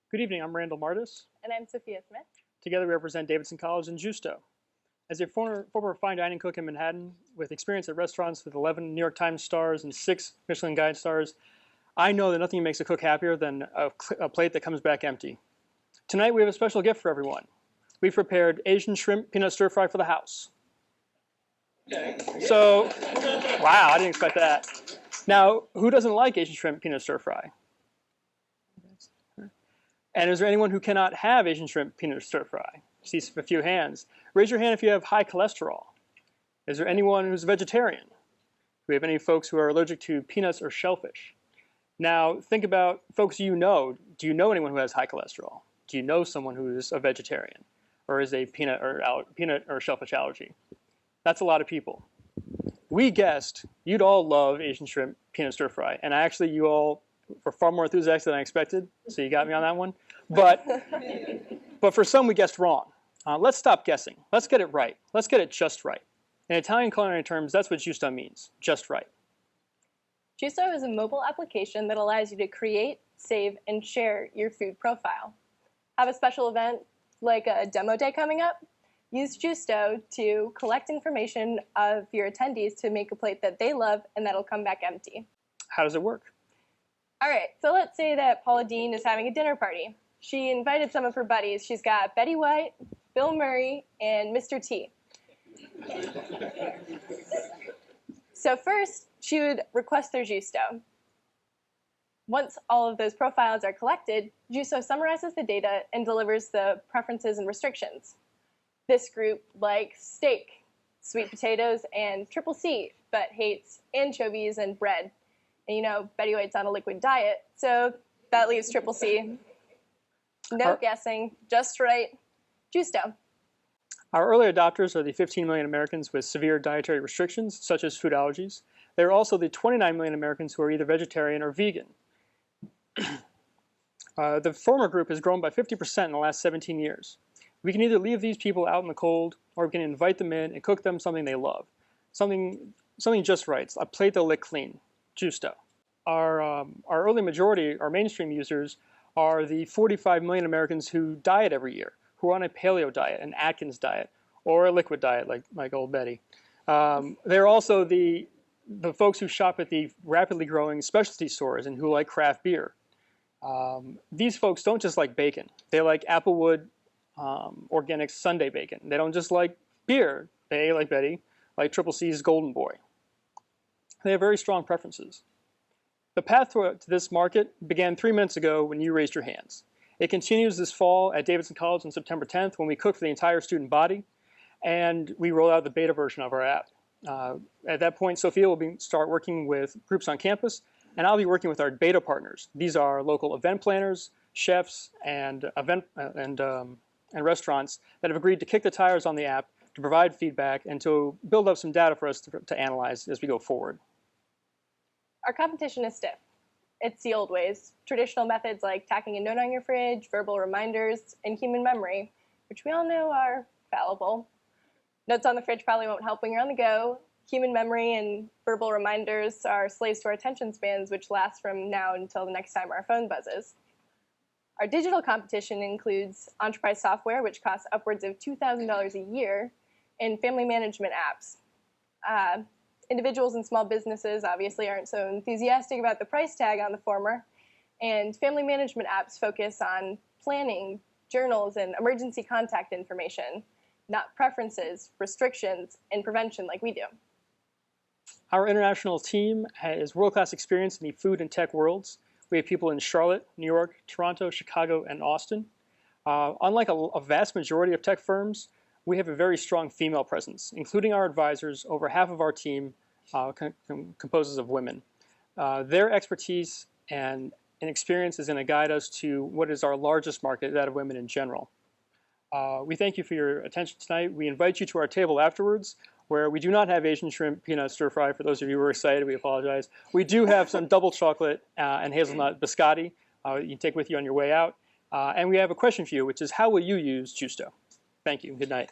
Good evening, I'm Randall Mardus. And I'm Sophia Smith. Together we represent Davidson College and Giusto. As a former fine dining cook in Manhattan with experience at restaurants with 11 New York Times stars and 6 Michelin Guide stars, I know that nothing makes a cook happier than a plate that comes back empty. Tonight we have a special gift for everyone. We've prepared Asian shrimp peanut stir fry for the house. So, wow, I didn't expect that. Now, who doesn't like Asian shrimp peanut stir fry? And is there anyone who cannot have Asian shrimp peanut stir fry? I see a few hands. Raise your hand if you have high cholesterol. Is there anyone who's a vegetarian? Do we have any folks who are allergic to peanuts or shellfish? Now, think about folks you know. Do you know anyone who has high cholesterol? Do you know someone who is a vegetarian or is a peanut or shellfish allergy? That's a lot of people. We guessed you'd all love Asian shrimp peanut stir fry, and actually you all were far more enthusiastic than I expected, so you got me on that one. But for some, we guessed wrong. Let's stop guessing. Let's get it right. Let's get it just right. In Italian culinary terms, that's what Giusto means, just right. Giusto is a mobile application that allows you to create, save, and share your food profile. Have a special event like a demo day coming up? Use Giusto to collect information of your attendees to make a plate that they love and that'll come back empty. How does it work? All right, so let's say that Paula Deen is having a dinner party. She invited some of her buddies. She's got Betty White, Bill Murray, and Mr. T. So first, she would request their Giusto. Once all of those profiles are collected, Giusto summarizes the data and delivers the preferences and restrictions. This group likes steak, sweet potatoes, and triple C, but hates anchovies and bread. And you know, Betty White's on a liquid diet, so that leaves triple C. No guessing, just right, Giusto. Our early adopters are the 15 million Americans with severe dietary restrictions, such as food allergies. They're also the 29 million Americans who are either vegetarian or vegan. The former group has grown by 50% in the last 17 years. We can either leave these people out in the cold, or we can invite them in and cook them something they love. Something just right, a plate they'll lick clean. Giusto. Our early majority, our mainstream users, are the 45 million Americans who diet every year, who are on a paleo diet, an Atkins diet, or a liquid diet like old Betty. They're also the folks who shop at the rapidly growing specialty stores and who like craft beer. These folks don't just like bacon. They like Applewood organic Sunday bacon. They don't just like beer. They, like Betty, like Triple C's Golden Boy. They have very strong preferences. The path to this market began 3 minutes ago when you raised your hands. It continues this fall at Davidson College on September 10th when we cook for the entire student body, and we roll out the beta version of our app. At that point, Sophia will start working with groups on campus, and I'll be working with our beta partners. These are local event planners, chefs, and restaurants that have agreed to kick the tires on the app to provide feedback and to build up some data for us to analyze as we go forward. Our competition is stiff. It's the old ways. Traditional methods like tacking a note on your fridge, verbal reminders, and human memory, which we all know are fallible. Notes on the fridge probably won't help when you're on the go. Human memory and verbal reminders are slaves to our attention spans, which last from now until the next time our phone buzzes. Our digital competition includes enterprise software, which costs upwards of $2,000 a year, and family management apps. Individuals and small businesses obviously aren't so enthusiastic about the price tag on the former, and family management apps focus on planning, journals, and emergency contact information, not preferences, restrictions, and prevention like we do. Our international team has world-class experience in the food and tech worlds. We have people in Charlotte, New York, Toronto, Chicago, and Austin. Unlike a vast majority of tech firms, we have a very strong female presence, including our advisors. Over half of our team composes of women. Their expertise and experience is going to guide us to what is our largest market, that of women in general. We thank you for your attention tonight. We invite you to our table afterwards, where we do not have Asian shrimp peanut stir fry. For those of you who are excited, we apologize. We do have some double chocolate and hazelnut biscotti you can take with you on your way out. And we have a question for you, which is, how will you use Giusto? Thank you. Good night.